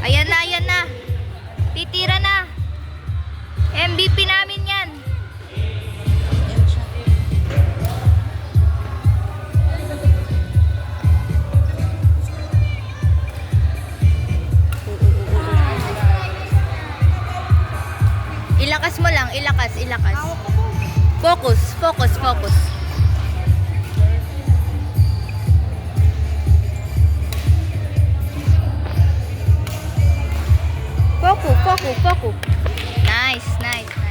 Ayan na, ayan na. Titira na. MVP namin yan. Ilakas mo lang, ilakas, ilakas. Focus, focus, focus. Focus, focus, focus. Nice, nice, nice.